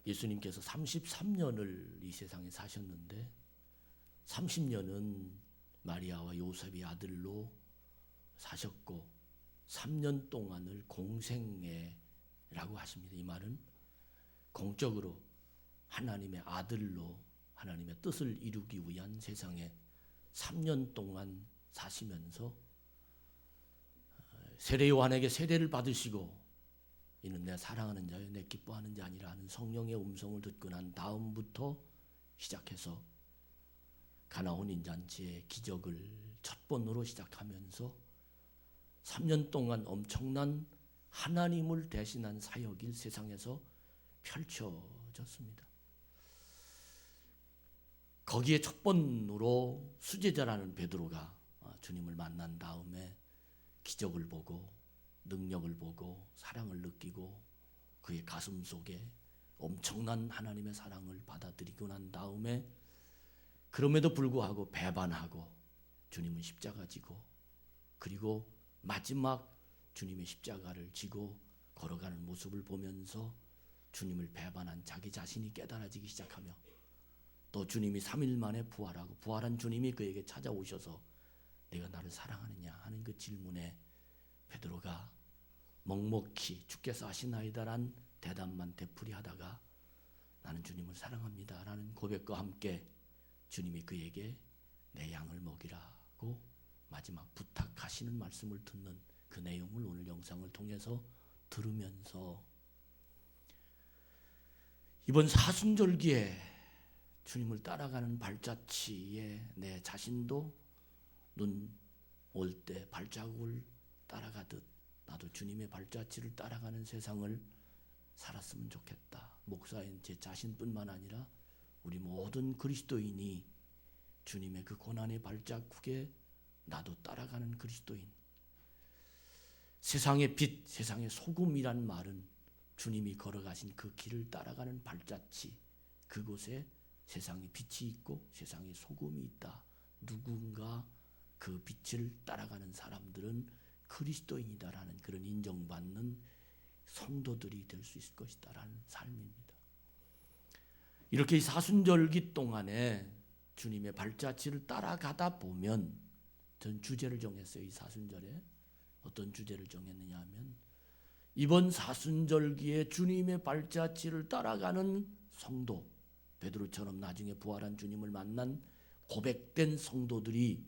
예수님께서 33년을 이 세상에 사셨는데 30년은 마리아와 요셉의 아들로 사셨고 3년 동안을 공생애라고 하십니다. 이 말은 공적으로 하나님의 아들로 하나님의 뜻을 이루기 위한 세상에 3년 동안 사시면서 세례 요한에게 세례를 받으시고 이는 내 사랑하는 자요 내 기뻐하는 자 아니라 하는 성령의 음성을 듣고 난 다음부터 시작해서 가나 혼인잔치의 기적을 첫 번으로 시작하면서 3년 동안 엄청난 하나님을 대신한 사역이 세상에서 펼쳐졌습니다. 거기에 첫 번으로 수제자라는 베드로가 주님을 만난 다음에 기적을 보고 능력을 보고 사랑을 느끼고 그의 가슴 속에 엄청난 하나님의 사랑을 받아들이고 난 다음에 그럼에도 불구하고 배반하고 주님은 십자가 지고 그리고 마지막 주님의 십자가를 지고 걸어가는 모습을 보면서 주님을 배반한 자기 자신이 깨달아지기 시작하며 또 주님이 3일 만에 부활하고 부활한 주님이 그에게 찾아오셔서 내가 나를 사랑하느냐 하는 그 질문에 베드로가 먹먹히 주께서 아시나이다란 대답만 되풀이하다가 나는 주님을 사랑합니다 라는 고백과 함께 주님이 그에게 내 양을 먹이라고 마지막 부탁하시는 말씀을 듣는 그 내용을 오늘 영상을 통해서 들으면서 이번 사순절기에 주님을 따라가는 발자취에 내 자신도 눈 올 때 발자국을 따라가듯 나도 주님의 발자취를 따라가는 세상을 살았으면 좋겠다. 목사인 제 자신뿐만 아니라 우리 모든 그리스도인이 주님의 그 고난의 발자국에 나도 따라가는 그리스도인. 세상의 빛, 세상의 소금이란 말은 주님이 걸어가신 그 길을 따라가는 발자취, 그곳에 세상에 빛이 있고 세상에 소금이 있다. 누군가 그 빛을 따라가는 사람들은 그리스도인이다라는 그런 인정받는 성도들이 될 수 있을 것이다라는 삶입니다. 이렇게 사순절기 동안에 주님의 발자취를 따라가다 보면 전 주제를 정했어요. 이 사순절에 어떤 주제를 정했느냐 하면 이번 사순절기에 주님의 발자취를 따라가는 성도, 베드로처럼 나중에 부활한 주님을 만난 고백된 성도들이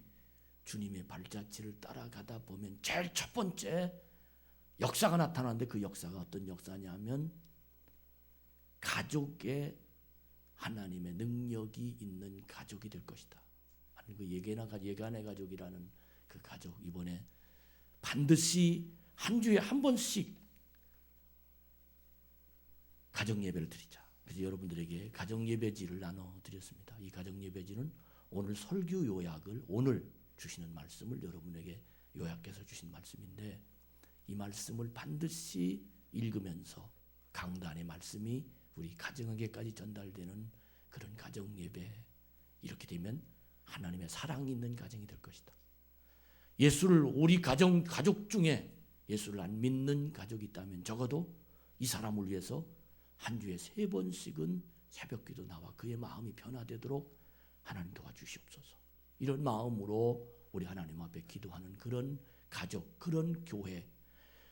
주님의 발자취를 따라가다 보면 제일 첫 번째 역사가 나타나는데 그 역사가 어떤 역사냐 하면 가족의 하나님의 능력이 있는 가족이 될 것이다. 그 예간의 가족이라는 그 가족 이번에 반드시 한 주에 한 번씩 가정 예배를 드리자. 그래서 여러분들에게 가정 예배지를 나눠 드렸습니다. 이 가정 예배지는 오늘 설교 요약을 오늘 주시는 말씀을 여러분에게 요약해서 주신 말씀인데 이 말씀을 반드시 읽으면서 강단의 말씀이 우리 가정에게까지 전달되는 그런 가정 예배 이렇게 되면 하나님의 사랑이 있는 가정이 될 것이다. 예수를 우리 가족 중에 예수를 안 믿는 가족이 있다면 적어도 이 사람을 위해서 한 주에 3번씩은 새벽기도 나와 그의 마음이 변화되도록 하나님 도와주시옵소서. 이런 마음으로 우리 하나님 앞에 기도하는 그런 가족, 그런 교회.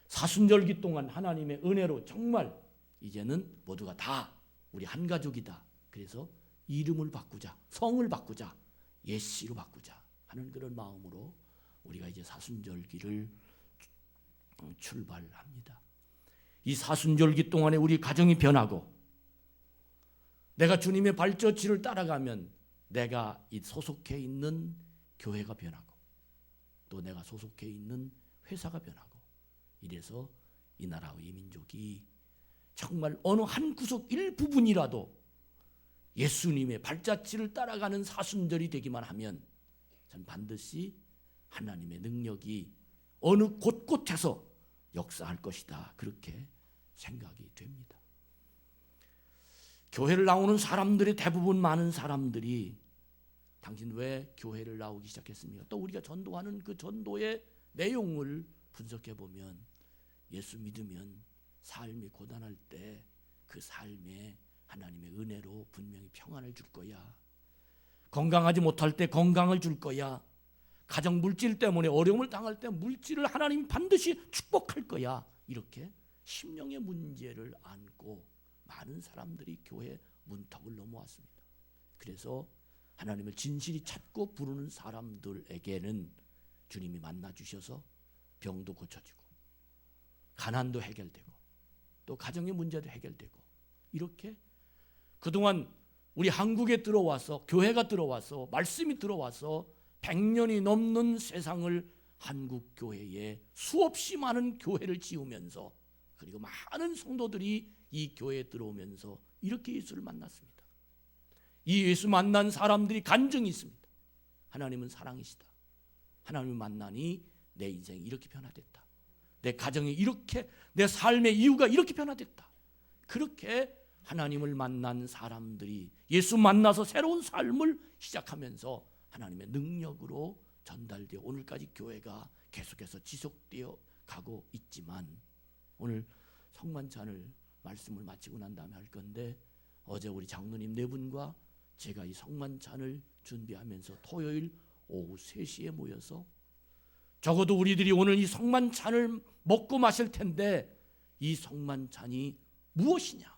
사순절기 동안 하나님의 은혜로 정말 이제는 모두가 다 우리 한 가족이다. 그래서 이름을 바꾸자, 성을 바꾸자, 예씨로 바꾸자 하는 그런 마음으로 우리가 이제 사순절기를 출발합니다. 이 사순절기 동안에 우리 가정이 변하고 내가 주님의 발자취를 따라가면 내가 소속해 있는 교회가 변하고 또 내가 소속해 있는 회사가 변하고 이래서 이 나라의 민족이 정말 어느 한 구석 일부분이라도 예수님의 발자취를 따라가는 사순절이 되기만 하면 전 반드시 하나님의 능력이 어느 곳곳에서 역사할 것이다. 그렇게 생각이 됩니다. 교회를 나오는 사람들의 대부분 많은 사람들이 당신 왜 교회를 나오기 시작했습니까? 또 우리가 전도하는 그 전도의 내용을 분석해 보면 예수 믿으면 삶이 고단할 때 그 삶에 하나님의 은혜로 분명히 평안을 줄 거야. 건강하지 못할 때 건강을 줄 거야. 가정 물질 때문에 어려움을 당할 때 물질을 하나님 반드시 축복할 거야. 이렇게 심령의 문제를 안고 많은 사람들이 교회 문턱을 넘어왔습니다. 그래서 하나님을 진실이 찾고 부르는 사람들에게는 주님이 만나 주셔서 병도 고쳐지고 가난도 해결되고 또 가정의 문제도 해결되고, 이렇게 그동안 우리 한국에 들어와서, 교회가 들어와서, 말씀이 들어와서 100년이 넘는 세상을 한국 교회에 수없이 많은 교회를 지으면서, 그리고 많은 성도들이 이 교회에 들어오면서 이렇게 예수를 만났습니다. 이 예수 만난 사람들이 간증이 있습니다. 하나님은 사랑이시다. 하나님을 만나니 내 인생이 이렇게 변화됐다. 내 가정이 이렇게, 내 삶의 이유가 이렇게 변화됐다. 그렇게 하나님을 만난 사람들이 예수 만나서 새로운 삶을 시작하면서 하나님의 능력으로 전달되어 오늘까지 교회가 계속해서 지속되어 가고 있지만, 오늘 성만찬을 말씀을 마치고 난 다음에 할 건데, 어제 우리 장로님 네 분과 제가 이 성만찬을 준비하면서 토요일 오후 3시에 모여서 적어도 우리들이 오늘 이 성만찬을 먹고 마실 텐데 이 성만찬이 무엇이냐,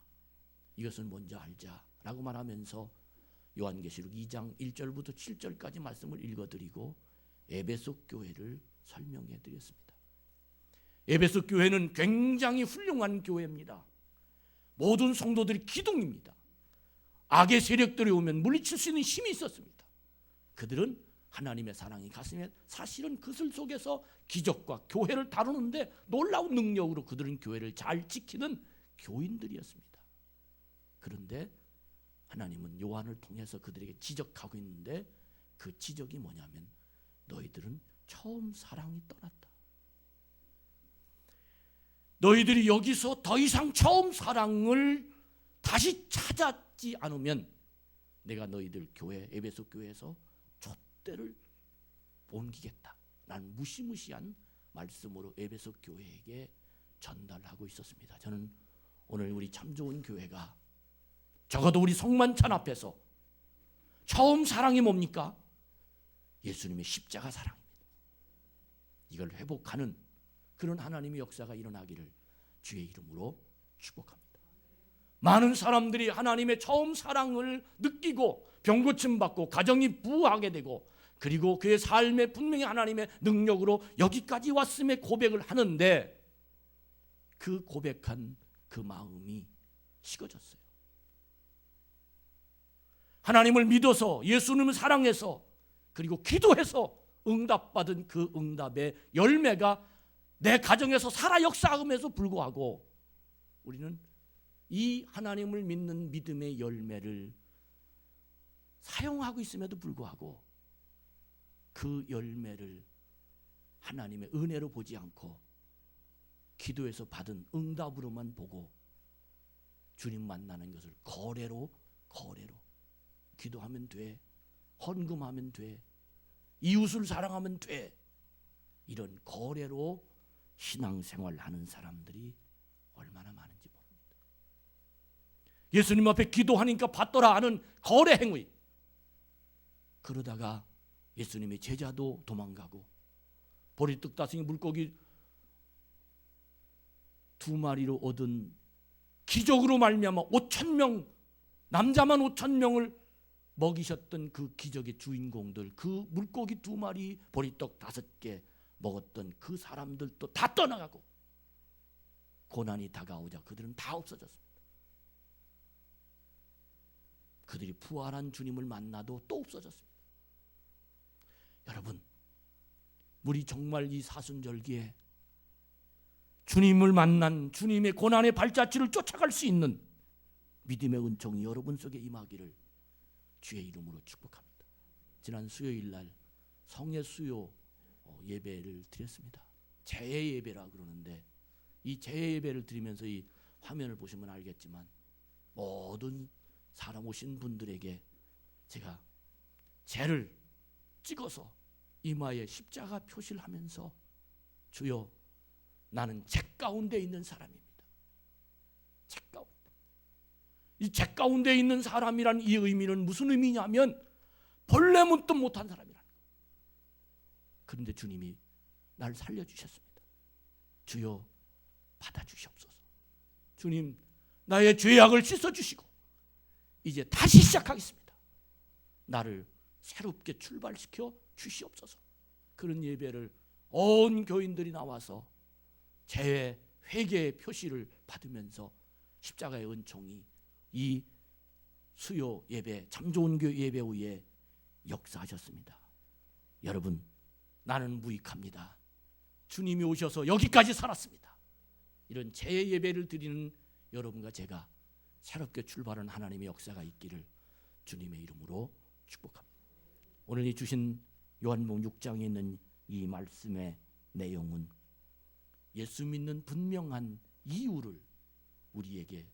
이것을 먼저 알자라고 말하면서 요한계시록 2장 1절부터 7절까지 말씀을 읽어드리고 에베소 교회를 설명해 드렸습니다. 에베소 교회는 굉장히 훌륭한 교회입니다. 모든 성도들이 기둥입니다. 악의 세력들이 오면 물리칠 수 있는 힘이 있었습니다. 그들은 하나님의 사랑이 가슴에, 사실은 그슬 속에서 기적과 교회를 다루는데 놀라운 능력으로 그들은 교회를 잘 지키는 교인들이었습니다. 그런데 하나님은 요한을 통해서 그들에게 지적하고 있는데, 그 지적이 뭐냐면 너희들은 처음 사랑이 떠났다. 너희들이 여기서 더 이상 처음 사랑을 다시 찾았지 않으면 내가 너희들 교회, 에베소 교회에서 촛대를 옮기겠다. 난 무시무시한 말씀으로 에베소 교회에게 전달하고 있었습니다. 저는 오늘 우리 참 좋은 교회가 적어도 우리 성만찬 앞에서 처음 사랑이 뭡니까? 예수님의 십자가 사랑입니다. 이걸 회복하는 그런 하나님의 역사가 일어나기를 주의 이름으로 축복합니다. 많은 사람들이 하나님의 처음 사랑을 느끼고 병고침 받고 가정이 부하게 되고, 그리고 그의 삶에 분명히 하나님의 능력으로 여기까지 왔음의 고백을 하는데, 그 고백한 그 마음이 식어졌어요. 하나님을 믿어서, 예수님을 사랑해서, 그리고 기도해서 응답받은 그 응답의 열매가 내 가정에서 살아 역사함에도 불구하고 우리는 이 하나님을 믿는 믿음의 열매를 사용하고 있음에도 불구하고 그 열매를 하나님의 은혜로 보지 않고 기도에서 받은 응답으로만 보고 주님 만나는 것을 거래로 기도하면 돼, 헌금하면 돼, 이웃을 사랑하면 돼, 이런 거래로 신앙생활을 하는 사람들이 얼마나 많은지 모릅니다. 예수님 앞에 기도하니까 받더라 하는 거래 행위, 그러다가 예수님의 제자도 도망가고 보리떡 다섯이 물고기 2마리로 얻은 기적으로 말미암아 5,000명, 남자만 5,000명을 먹이셨던 그 기적의 주인공들, 그 물고기 2마리, 보리떡 5개 먹었던 그 사람들도 다 떠나가고 고난이 다가오자 그들은 다 없어졌습니다. 그들이 부활한 주님을 만나도 또 없어졌습니다. 여러분, 우리 정말 이 사순절기에 주님을 만난 주님의 고난의 발자취를 쫓아갈 수 있는 믿음의 은총이 여러분 속에 임하기를 주의 이름으로 축복합니다. 지난 수요일 날 성례 수요 예배를 드렸습니다. 재해 예배라 그러는데, 이 재해 예배를 드리면서 이 화면을 보시면 알겠지만 모든 사람 오신 분들에게 제가 재를 찍어서 이마에 십자가 표시를 하면서 주여, 나는 재 가운데 있는 사람입니다. 재 가운데. 이 죄 가운데 있는 사람이란 이 의미는 무슨 의미냐면 본래 문득 못한 사람이라는 거예요. 그런데 주님이 날 살려주셨습니다. 주여 받아주시옵소서. 주님 나의 죄악을 씻어주시고 이제 다시 시작하겠습니다. 나를 새롭게 출발시켜 주시옵소서. 그런 예배를 온 교인들이 나와서 죄의 회개의 표시를 받으면서 십자가의 은총이 이 수요 예배, 참 좋은 교회 예배 후에 역사하셨습니다. 여러분, 나는 무익합니다. 주님이 오셔서 여기까지 살았습니다. 이런 제 예배를 드리는 여러분과 제가 새롭게 출발한 하나님의 역사가 있기를 주님의 이름으로 축복합니다. 오늘 이 주신 요한복음 6장에 있는 이 말씀의 내용은 예수 믿는 분명한 이유를 우리에게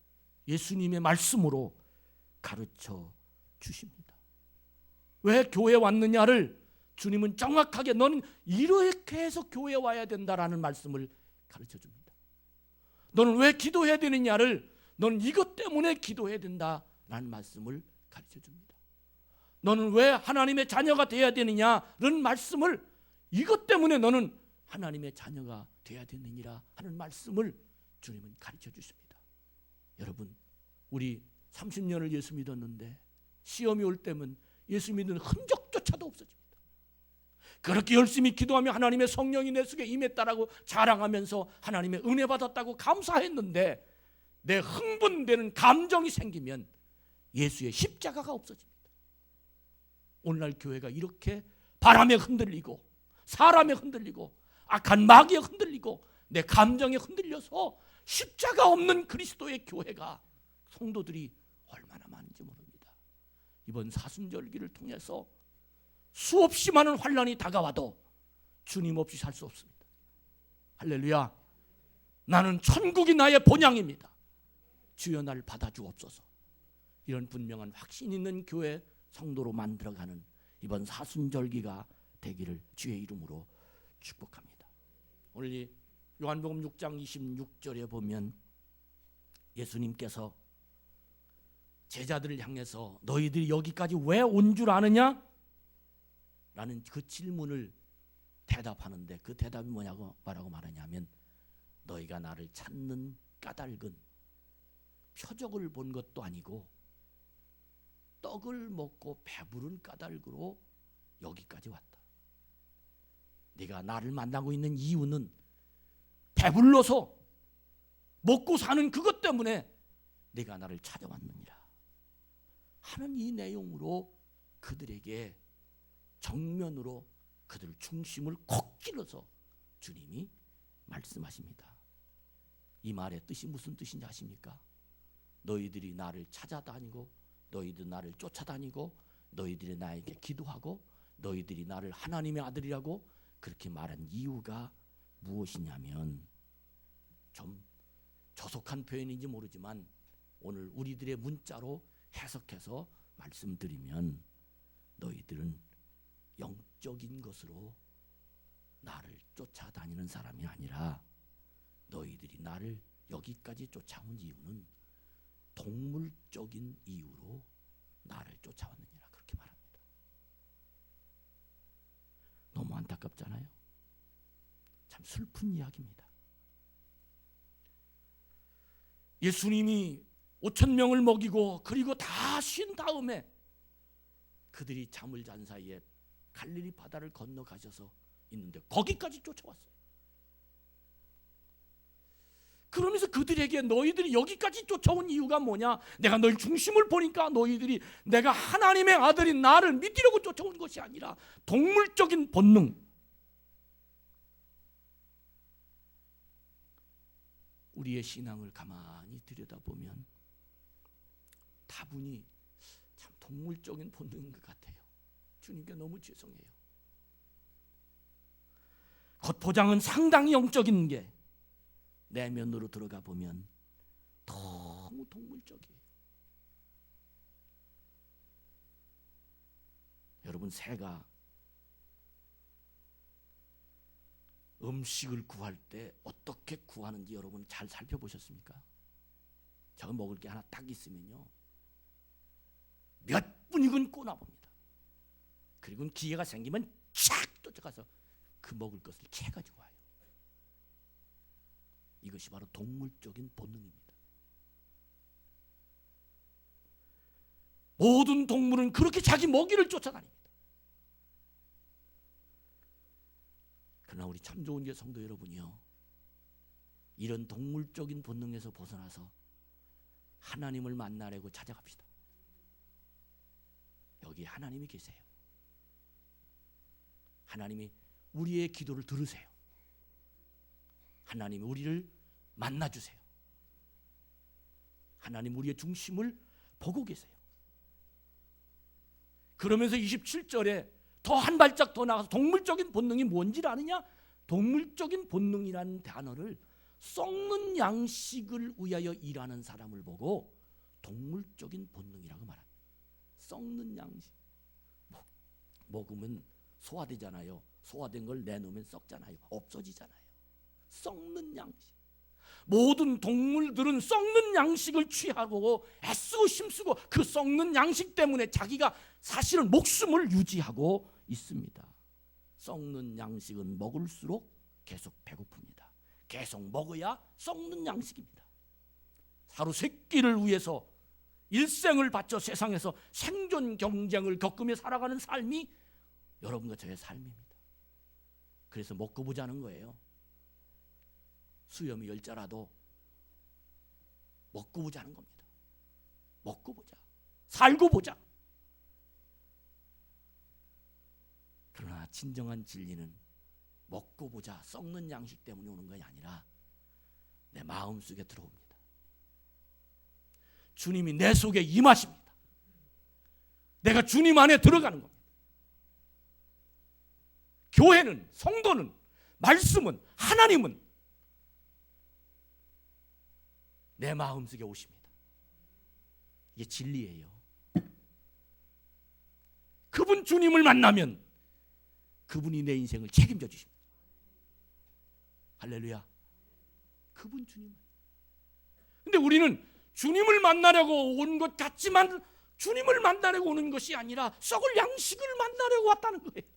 예수님의 말씀으로 가르쳐 주십니다. 왜 교회에 왔느냐를 주님은 정확하게 너는 이렇게 해서 교회에 와야 된다라는 말씀을 가르쳐 줍니다. 너는 왜 기도해야 되느냐를 너는 이것 때문에 기도해야 된다라는 말씀을 가르쳐 줍니다. 너는 왜 하나님의 자녀가 되어야 되느냐는 말씀을 이것 때문에 너는 하나님의 자녀가 되어야 되느니라 하는 말씀을 주님은 가르쳐 주십니다. 여러분, 우리 30년을 예수 믿었는데 시험이 올 때면 예수 믿는 흔적조차도 없어집니다. 그렇게 열심히 기도하며 하나님의 성령이 내 속에 임했다라고 자랑하면서 하나님의 은혜 받았다고 감사했는데 내 흥분되는 감정이 생기면 예수의 십자가가 없어집니다. 오늘날 교회가 이렇게 바람에 흔들리고 사람에 흔들리고 악한 마귀에 흔들리고 내 감정에 흔들려서 십자가 없는 그리스도의 교회가 성도들이 얼마나 많은지 모릅니다. 이번 사순절기를 통해서 수없이 많은 환난이 다가와도 주님 없이 살 수 없습니다. 할렐루야. 나는 천국이 나의 본향입니다. 주여 날 받아주옵소서. 이런 분명한 확신 있는 교회 성도로 만들어가는 이번 사순절기가 되기를 주의 이름으로 축복합니다. 오늘 이 요한복음 6장 26절에 보면 예수님께서 제자들을 향해서 너희들이 여기까지 왜 온 줄 아느냐? 라는 그 질문을 대답하는데 그 대답이 뭐냐고 말하냐면 너희가 나를 찾는 까닭은 표적을 본 것도 아니고 떡을 먹고 배부른 까닭으로 여기까지 왔다. 네가 나를 만나고 있는 이유는 배불러서 먹고 사는 그것 때문에 네가 나를 찾아왔느니라 하는 이 내용으로 그들에게 정면으로 그들 중심을 콕 찔러서 주님이 말씀하십니다. 이 말의 뜻이 무슨 뜻인지 아십니까? 너희들이 나를 찾아다니고 너희들 나를 쫓아다니고 너희들이 나에게 기도하고 너희들이 나를 하나님의 아들이라고 그렇게 말한 이유가 무엇이냐면 좀 조속한 표현인지 모르지만 오늘 우리들의 문자로 해석해서 말씀드리면 너희들은 영적인 것으로 나를 쫓아다니는 사람이 아니라 너희들이 나를 여기까지 쫓아온 이유는 동물적인 이유로 나를 쫓아왔느니라 그렇게 말합니다. 너무 안타깝잖아요. 참 슬픈 이야기입니다. 예수님이 5,000명을 먹이고 그리고 다 쉰 다음에 그들이 잠을 잔 사이에 갈릴리 바다를 건너가셔서 있는데 거기까지 쫓아왔어요. 그러면서 그들에게 너희들이 여기까지 쫓아온 이유가 뭐냐? 내가 너희 중심을 보니까 너희들이 내가 하나님의 아들인 나를 믿으려고 쫓아온 것이 아니라 동물적인 본능, 우리의 신앙을 가만히 들여다보면 다분히 참 동물적인 본능인 것 같아요. 주님께 너무 죄송해요. 겉포장은 상당히 영적인 게 내면으로 들어가 보면 너무 동물적이에요. 여러분, 새가 음식을 구할 때 어떻게 구하는지 여러분 잘 살펴보셨습니까? 저 먹을 게 하나 딱 있으면요, 몇 분이건 꼬나봅니다. 그리고 기회가 생기면 착 쫓아가서 그 먹을 것을 채가지고 와요. 이것이 바로 동물적인 본능입니다. 모든 동물은 그렇게 자기 먹이를 쫓아다닙니다. 그러나 우리 참 좋은 게 성도 여러분이요, 이런 동물적인 본능에서 벗어나서 하나님을 만나려고 찾아갑시다. 여기 하나님이 계세요. 하나님이 우리의 기도를 들으세요. 하나님이 우리를 만나주세요. 하나님 우리의 중심을 보고 계세요. 그러면서 27절에 더 한 발짝 더 나가서 동물적인 본능이 뭔지를 아느냐? 동물적인 본능이라는 단어를 썩는 양식을 위하여 일하는 사람을 보고 동물적인 본능이라고 말합니다. 썩는 양식. 먹으면 소화되잖아요. 소화된 걸 내놓으면 썩잖아요. 없어지잖아요. 썩는 양식. 모든 동물들은 썩는 양식을 취하고 애쓰고 힘쓰고 그 썩는 양식 때문에 자기가 사실은 목숨을 유지하고 있습니다. 썩는 양식은 먹을수록 계속 배고픕니다. 계속 먹어야 썩는 양식입니다. 하루 세 끼를 위해서 일생을 바쳐 세상에서 생존 경쟁을 겪으며 살아가는 삶이 여러분과 저의 삶입니다. 그래서 먹고 보자는 거예요. 수염이 10자라도 먹고 보자는 겁니다. 먹고 보자. 살고 보자. 그러나 진정한 진리는 먹고 보자, 썩는 양식 때문에 오는 것이 아니라 내 마음속에 들어옵니다. 주님이 내 속에 임하십니다. 내가 주님 안에 들어가는 겁니다. 교회는, 성도는, 말씀은, 하나님은 내 마음속에 오십니다. 이게 진리예요. 그분 주님을 만나면 그분이 내 인생을 책임져 주십니다. 할렐루야. 그분 주님. 근데 우리는 주님을 만나려고 온 것 같지만 주님을 만나려고 오는 것이 아니라 썩을 양식을 만나려고 왔다는 거예요.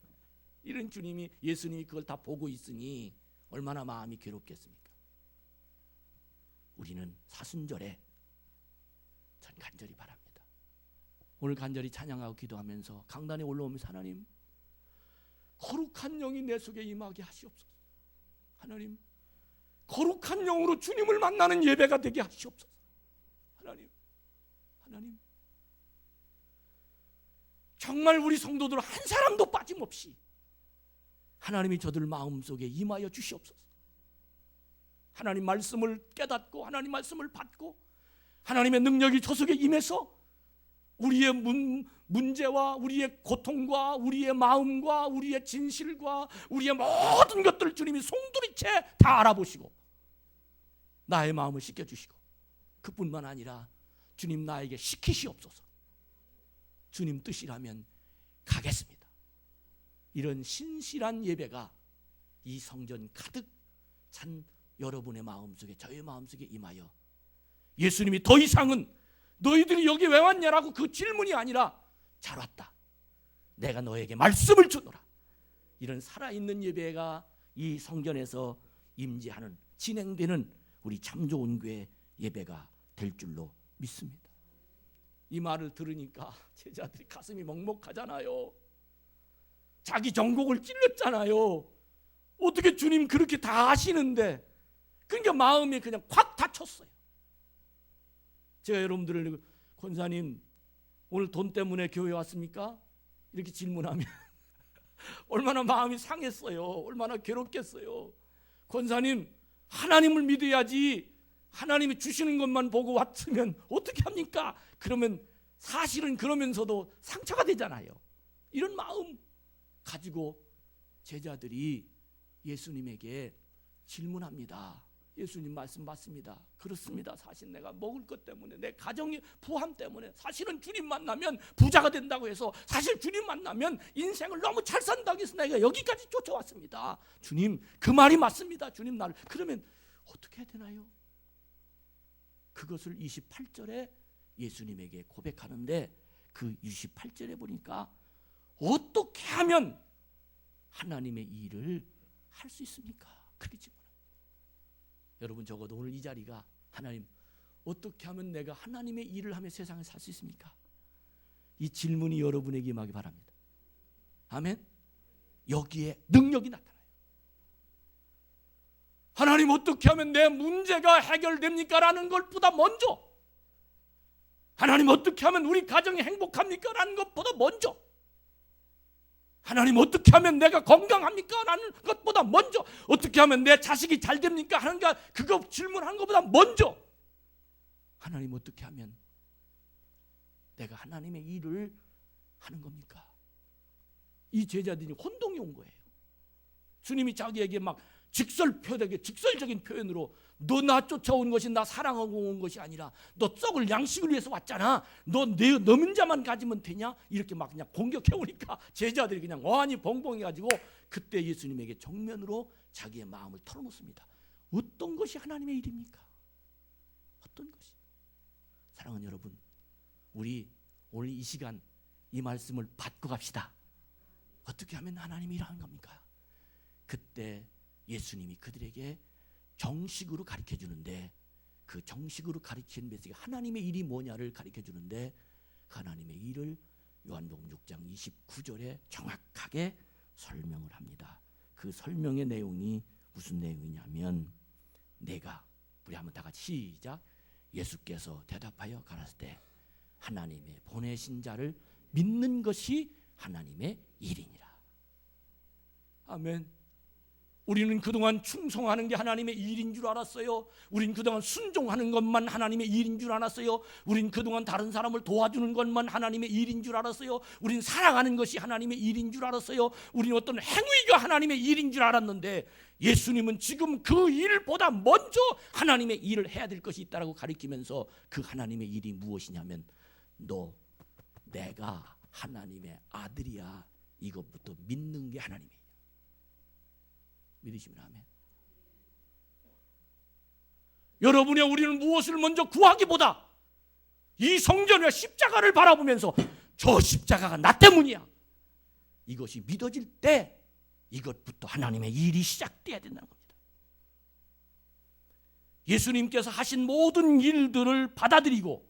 이런 주님이, 예수님이 그걸 다 보고 있으니 얼마나 마음이 괴롭겠습니까? 우리는 사순절에 전 간절히 바랍니다. 오늘 간절히 찬양하고 기도하면서 강단에 올라오면서 하나님, 거룩한 영이 내 속에 임하게 하시옵소서. 하나님, 거룩한 영으로 주님을 만나는 예배가 되게 하시옵소서. 하나님, 정말 우리 성도들 한 사람도 빠짐없이 하나님이 저들 마음속에 임하여 주시옵소서. 하나님 말씀을 깨닫고 하나님 말씀을 받고 하나님의 능력이 저 속에 임해서 우리의 문제와 우리의 고통과 우리의 마음과 우리의 진실과 우리의 모든 것들을 주님이 송두리째 다 알아보시고 나의 마음을 씻겨주시고, 그뿐만 아니라 주님 나에게 시키시옵소서. 주님 뜻이라면 가겠습니다. 이런 신실한 예배가 이 성전 가득 찬 여러분의 마음속에, 저의 마음속에 임하여 예수님이 더 이상은 너희들이 여기 왜 왔냐라고 그 질문이 아니라 잘 왔다, 내가 너에게 말씀을 주노라, 이런 살아있는 예배가 이 성전에서 임재하는, 진행되는 우리 참 좋은 교회 예배가 될 줄로 믿습니다. 이 말을 들으니까 제자들이 가슴이 먹먹하잖아요. 자기 전곡을 찔렀잖아요. 어떻게 주님 그렇게 다 아시는데. 그러니까 마음이 그냥 확 닫혔어요. 제가 여러분들을, 권사님 오늘 돈 때문에 교회 왔습니까? 이렇게 질문하면 얼마나 마음이 상했어요. 얼마나 괴롭겠어요. 권사님, 하나님을 믿어야지, 하나님이 주시는 것만 보고 왔으면 어떻게 합니까? 그러면 사실은 그러면서도 상처가 되잖아요. 이런 마음 가지고 제자들이 예수님에게 질문합니다. 예수님 말씀 맞습니다. 그렇습니다. 사실 내가 먹을 것 때문에, 내 가정의 부함 때문에, 사실은 주님 만나면 부자가 된다고 해서, 사실 주님 만나면 인생을 너무 잘 산다고 해서 내가 여기까지 쫓아왔습니다. 주님 그 말이 맞습니다. 주님 나를, 그러면 어떻게 해야 되나요? 그것을 28절에 예수님에게 고백하는데 그 28절에 보니까 어떻게 하면 하나님의 일을 할 수 있습니까? 그렇게 질문합니다. 여러분 적어도 오늘 이 자리가 하나님 어떻게 하면 내가 하나님의 일을 하며 세상에 살 수 있습니까? 이 질문이 여러분에게 임하기 바랍니다. 아멘. 여기에 능력이 나타나요. 하나님 어떻게 하면 내 문제가 해결됩니까? 라는 것보다 먼저, 하나님 어떻게 하면 우리 가정이 행복합니까? 라는 것보다 먼저, 하나님 어떻게 하면 내가 건강합니까? 라는 것보다 먼저, 어떻게 하면 내 자식이 잘 됩니까? 하는 거, 그거 질문하는 것보다 먼저, 하나님 어떻게 하면 내가 하나님의 일을 하는 겁니까? 이 제자들이 혼동이 온 거예요. 주님이 자기에게 막 직설적인 표현으로 너 나 쫓아온 것이 나 사랑하고 온 것이 아니라 너 썩을 양식을 위해서 왔잖아. 너 문자만 가지면 되냐? 이렇게 막 그냥 공격해 오니까 제자들이 그냥 어안이 벙벙해가지고 그때 예수님에게 정면으로 자기의 마음을 털어놓습니다. 어떤 것이 하나님의 일입니까? 어떤 것이? 사랑하는 여러분, 우리 오늘 이 시간 이 말씀을 받고 갑시다. 어떻게 하면 하나님이 일하는 겁니까? 그때 예수님이 그들에게 정식으로 가르쳐 주는데, 그 정식으로 가르치는 메시지 하나님의 일이 뭐냐를 가르쳐 주는데, 그 하나님의 일을 요한복음 6장 29절에 정확하게 설명을 합니다. 그 설명의 내용이 무슨 내용이냐면, 우리 한번 다 같이 시작. 예수께서 대답하여 가라사대 하나님의 보내신 자를 믿는 것이 하나님의 일이니라. 아멘. 우리는 그동안 충성하는 게 하나님의 일인 줄 알았어요. 우린 그동안 순종하는 것만 하나님의 일인 줄 알았어요. 우린 그동안 다른 사람을 도와주는 것만 하나님의 일인 줄 알았어요. 우린 사랑하는 것이 하나님의 일인 줄 알았어요. 우린 어떤 행위가 하나님의 일인 줄 알았는데, 예수님은 지금 그 일보다 먼저 하나님의 일을 해야 될 것이 있다고 가르치면서, 그 하나님의 일이 무엇이냐면, 내가 하나님의 아들이야, 이것부터 믿는 게 하나님의 일이야. 믿으시면 아멘. 여러분의 우리는 무엇을 먼저 구하기보다 이 성전의 십자가를 바라보면서 저 십자가가 나 때문이야, 이것이 믿어질 때 이것부터 하나님의 일이 시작돼야 된다는 겁니다. 예수님께서 하신 모든 일들을 받아들이고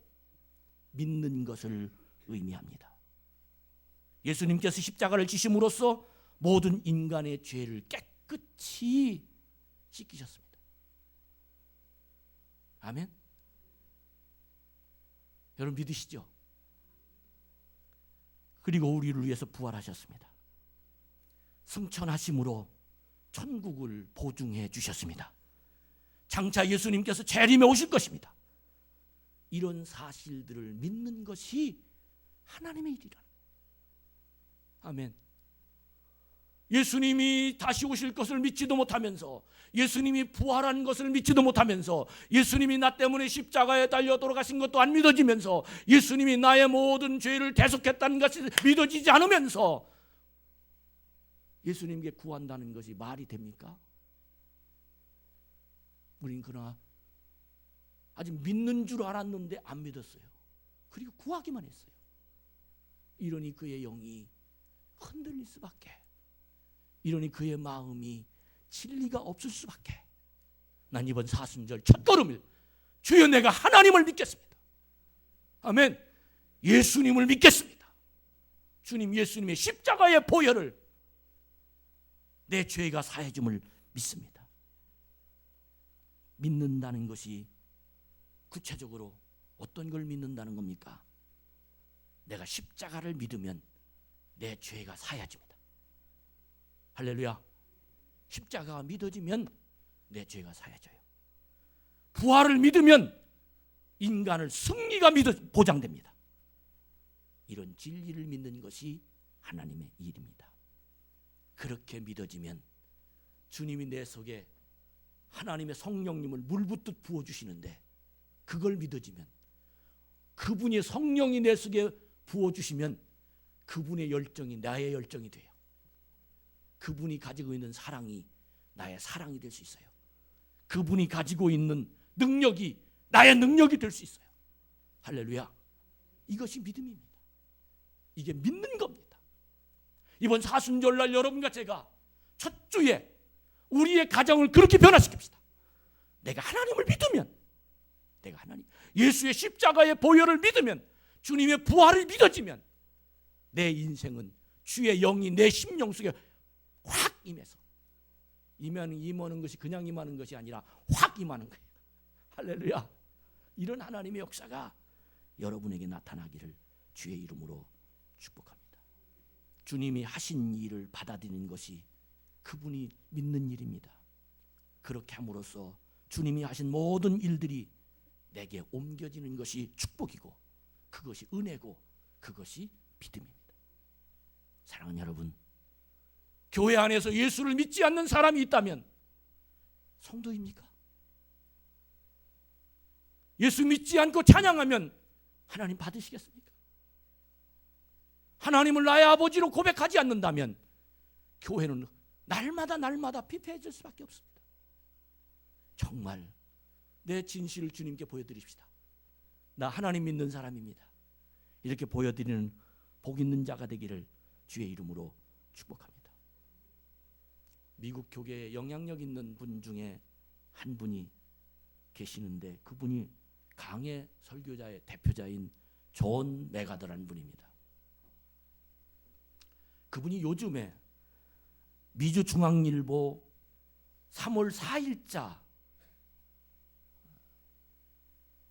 믿는 것을 의미합니다. 예수님께서 십자가를 지심으로써 모든 인간의 죄를 깨끗이 씻기셨습니다. 아멘. 여러분 믿으시죠? 그리고 우리를 위해서 부활하셨습니다. 승천하심으로 천국을 보증해 주셨습니다. 장차 예수님께서 재림에 오실 것입니다. 이런 사실들을 믿는 것이 하나님의 일이라. 아멘. 예수님이 다시 오실 것을 믿지도 못하면서, 예수님이 부활한 것을 믿지도 못하면서, 예수님이 나 때문에 십자가에 달려 돌아가신 것도 안 믿어지면서, 예수님이 나의 모든 죄를 대속했다는 것이 믿어지지 않으면서 예수님께 구한다는 것이 말이 됩니까? 우린 그러나 아직 믿는 줄 알았는데 안 믿었어요. 그리고 구하기만 했어요. 이러니 그의 영이 흔들릴 수밖에, 이러니 그의 마음이 진리가 없을 수밖에. 난 이번 사순절 첫 걸음을, 주여 내가 하나님을 믿겠습니다. 아멘. 예수님을 믿겠습니다. 주님 예수님의 십자가의 보혈을, 내 죄가 사해줌을 믿습니다. 믿는다는 것이 구체적으로 어떤 걸 믿는다는 겁니까? 내가 십자가를 믿으면 내 죄가 사해집니다. 할렐루야. 십자가가 믿어지면 내 죄가 사해져요. 부활을 믿으면 인간을 승리가 보장됩니다. 이런 진리를 믿는 것이 하나님의 일입니다. 그렇게 믿어지면 주님이 내 속에 하나님의 성령님을 물붓듯 부어주시는데, 그걸 믿어지면, 그분의 성령이 내 속에 부어주시면 그분의 열정이 나의 열정이 돼요. 그분이 가지고 있는 사랑이 나의 사랑이 될 수 있어요. 그분이 가지고 있는 능력이 나의 능력이 될 수 있어요. 할렐루야. 이것이 믿음입니다. 이게 믿는 겁니다. 이번 사순절날 여러분과 제가 첫 주에 우리의 가정을 그렇게 변화시킵시다. 내가 하나님을 믿으면, 내가 하나님 예수의 십자가의 보혈을 믿으면, 주님의 부활을 믿어지면 내 인생은 주의 영이 내 심령 속에 확 임해서, 임하는 것이 그냥 임하는 것이 아니라 확 임하는 거예요. 할렐루야. 이런 하나님의 역사가 여러분에게 나타나기를 주의 이름으로 축복합니다. 주님이 하신 일을 받아들이는 것이 그분이 믿는 일입니다. 그렇게 함으로써 주님이 하신 모든 일들이 내게 옮겨지는 것이 축복이고, 그것이 은혜고, 그것이 믿음입니다. 사랑하는 여러분, 교회 안에서 예수를 믿지 않는 사람이 있다면 성도입니까? 예수 믿지 않고 찬양하면 하나님 받으시겠습니까? 하나님을 나의 아버지로 고백하지 않는다면 교회는 날마다 피폐해질 수밖에 없습니다. 정말 내 진실을 주님께 보여드립시다. 나 하나님 믿는 사람입니다. 이렇게 보여드리는 복 있는 자가 되기를 주의 이름으로 축복합니다. 미국 교계에 영향력 있는 분 중에 한 분이 계시는데, 그분이 강해 설교자의 대표자인 존 메가더라는 분입니다. 그분이 요즘에 미주중앙일보 3월 4일자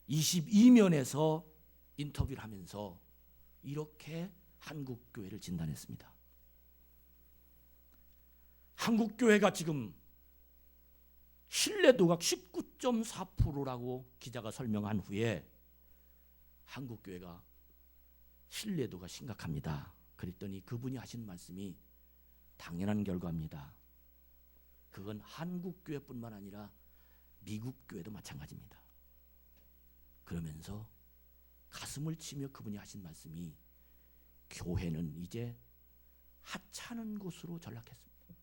22면에서 인터뷰를 하면서 이렇게 한국교회를 진단했습니다. 한국교회가 지금 신뢰도가 19.4%라고 기자가 설명한 후에 한국교회가 신뢰도가 심각합니다. 그랬더니 그분이 하신 말씀이 당연한 결과입니다. 그건 한국교회뿐만 아니라 미국교회도 마찬가지입니다. 그러면서 가슴을 치며 그분이 하신 말씀이, 교회는 이제 하찮은 곳으로 전락했습니다.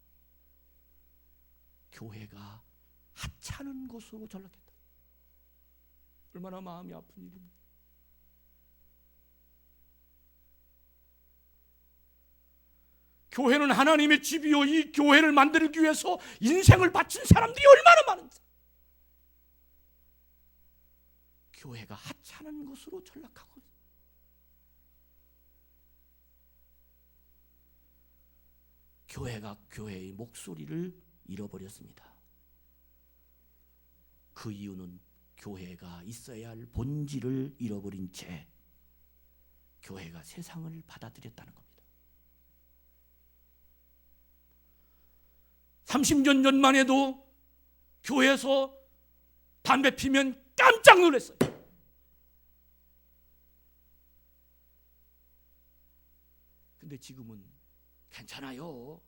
교회가 하찮은 곳으로 전락했다. 얼마나 마음이 아픈 일입니다. 교회는 하나님의 집이요, 이 교회를 만들기 위해서 인생을 바친 사람들이 얼마나 많은지. 교회가 하찮은 곳으로 전락하고 있습니다. 교회가 교회의 목소리를 잃어버렸습니다. 그 이유는 교회가 있어야 할 본질을 잃어버린 채 교회가 세상을 받아들였다는 겁니다. 30년 전만 해도 교회에서 담배 피면 깜짝 놀랐어요. 근데 지금은 괜찮아요.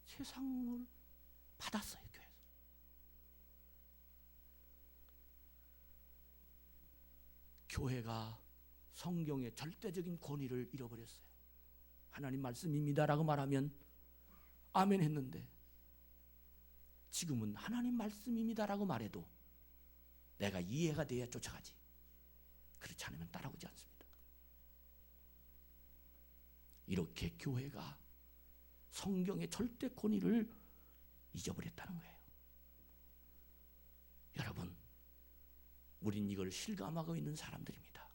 세상을 받았어요, 교회에서. 교회가 성경의 절대적인 권위를 잃어버렸어요. 하나님 말씀입니다라고 말하면 아멘 했는데, 지금은 하나님 말씀입니다라고 말해도 내가 이해가 돼야 쫓아가지, 그렇지 않으면 따라오지 않습니다. 이렇게 교회가 성경의 절대 권위를 잊어버렸다는 거예요. 여러분, 우린 이걸 실감하고 있는 사람들입니다.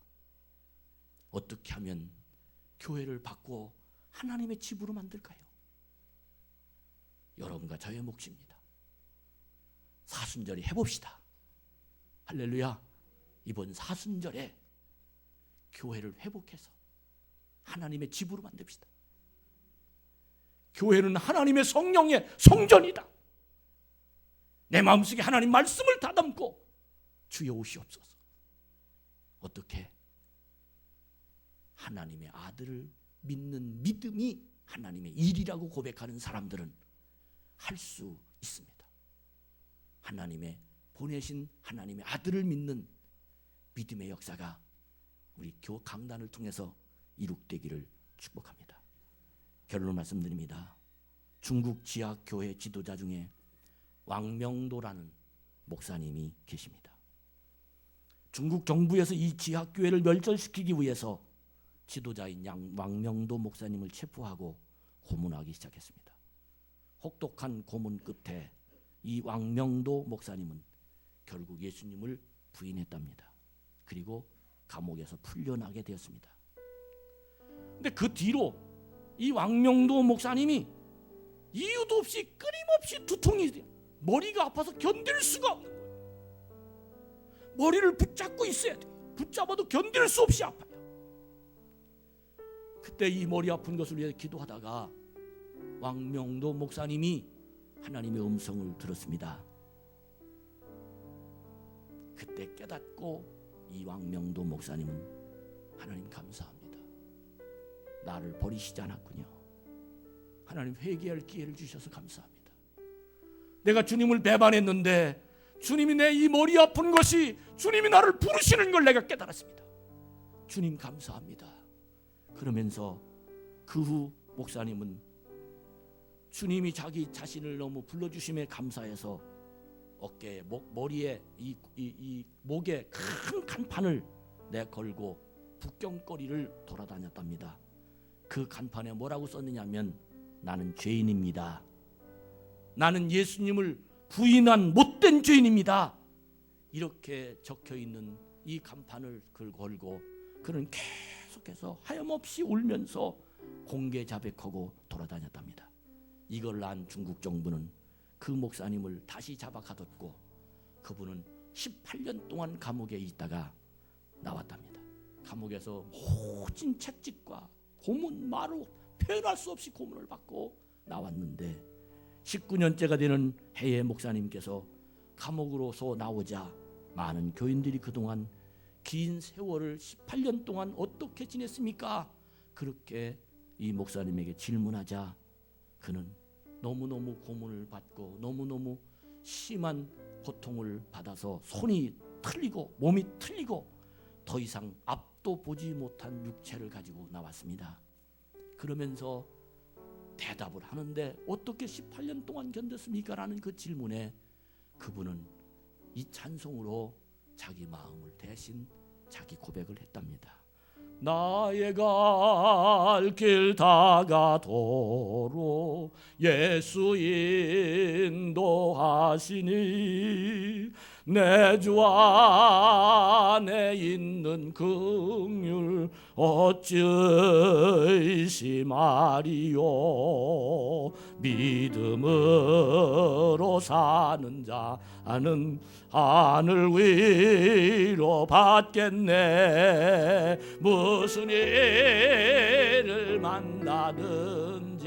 어떻게 하면 교회를 바꿔 하나님의 집으로 만들까요? 여러분과 저의 몫입니다. 사순절에 해봅시다. 할렐루야. 이번 사순절에 교회를 회복해서 하나님의 집으로 만듭시다. 교회는 하나님의 성령의 성전이다. 내 마음속에 하나님 말씀을 다담고 주여 오시옵소서. 어떻게? 하나님의 아들을 믿는 믿음이 하나님의 일이라고 고백하는 사람들은 할 수 있습니다. 하나님의 보내신 하나님의 아들을 믿는 믿음의 역사가 우리 강단을 통해서 이룩되기를 축복합니다. 결론을 말씀드립니다. 중국 지하교회 지도자 중에 왕명도라는 목사님이 계십니다. 중국 정부에서 이 지하교회를 멸절시키기 위해서 지도자인 왕명도 목사님을 체포하고 고문하기 시작했습니다. 혹독한 고문 끝에 이 왕명도 목사님은 결국 예수님을 부인했답니다. 그리고 감옥에서 풀려나게 되었습니다. 근데 그 뒤로 이 왕명도 목사님이 이유도 없이 끊임없이 두통이 돼요. 머리가 아파서 견딜 수가 없는 거예요. 머리를 붙잡고 있어야 돼요. 붙잡아도 견딜 수 없이 아파요. 그때 이 머리 아픈 것을 위해 기도하다가 왕명도 목사님이 하나님의 음성을 들었습니다. 그때 깨닫고 이 왕명도 목사님은 하나님 감사합니다. 나를 버리시지 않았군요. 하나님 회개할 기회를 주셔서 감사합니다. 내가 주님을 배반했는데 주님이 내 이 머리 아픈 것이 주님이 나를 부르시는 걸 내가 깨달았습니다. 주님 감사합니다. 그러면서 그 후 목사님은 주님이 자기 자신을 너무 불러주심에 감사해서 어깨에 머리에 이 목에 큰 간판을 내걸고 북경거리를 돌아다녔답니다. 그 간판에 뭐라고 썼느냐면 나는 죄인입니다. 나는 예수님을 부인한 못된 죄인입니다. 이렇게 적혀있는 이 간판을 걸고 그는 계속해서 하염없이 울면서 공개 자백하고 돌아다녔답니다. 이걸 안 중국 정부는 그 목사님을 다시 잡아 가뒀고 그분은 18년 동안 감옥에 있다가 나왔답니다. 감옥에서 모진 채찍과 고문, 마루 표현할 수 없이 고문을 받고 나왔는데 19년째가 되는 해외 목사님께서 감옥으로서 나오자 많은 교인들이 그동안 긴 세월을 18년 동안 어떻게 지냈습니까? 그렇게 이 목사님에게 질문하자 그는 너무너무 고문을 받고 너무너무 심한 고통을 받아서 손이 틀리고 몸이 틀리고 더 이상 앞도 보지 못한 육체를 가지고 나왔습니다. 그러면서 대답을 하는데 어떻게 18년 동안 견뎠습니까? 라는 그 질문에 그분은 이 찬송으로 자기 마음을 대신 자기 고백을 했답니다. 나의 갈 길 다가도록 예수 인도하시니 내 주 안에 있는 긍휼 어찌 의심하리요. 믿음으로 사는 자는 하늘 위로 받겠네. 무슨 일을 만나든지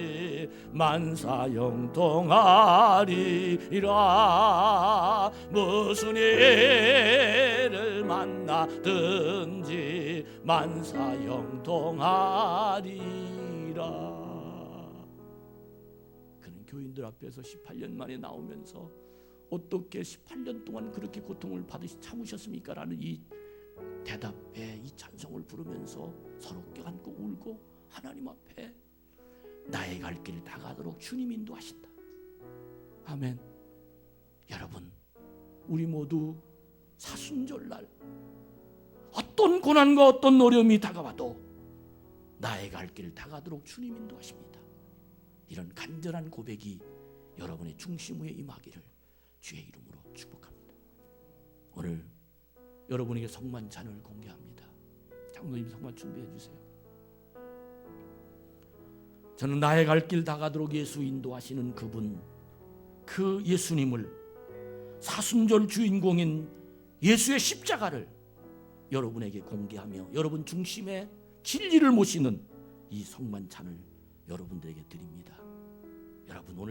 만사형통하리라. 무슨 일을 만나든지 만사형통하리라. 그는 교인들 앞에서 18년 만에 나오면서 어떻게 18년 동안 그렇게 고통을 받으시 참으셨습니까? 라는 이 대답에 이 찬송을 부르면서 서로 껴안고 울고 하나님 앞에 나의 갈 길 다가도록 주님 인도하신다. 아멘. 여러분, 우리 모두 사순절날 어떤 고난과 어떤 어려움이 다가와도 나의 갈 길 다가도록 주님 인도하십니다. 이런 간절한 고백이 여러분의 중심 위에 임하기를 주의 이름으로 축복합니다. 오늘 여러분에게 성만찬을 공개합니다. 장로님 성만 준비해 주세요. 저는 나의 갈 길 다가도록 예수 인도하시는 그분, 그 예수님을, 사순절 주인공인 예수의 십자가를 여러분에게 공개하며 여러분 중심에 진리를 모시는 이 성만찬을 여러분들에게 드립니다. 여러분 오늘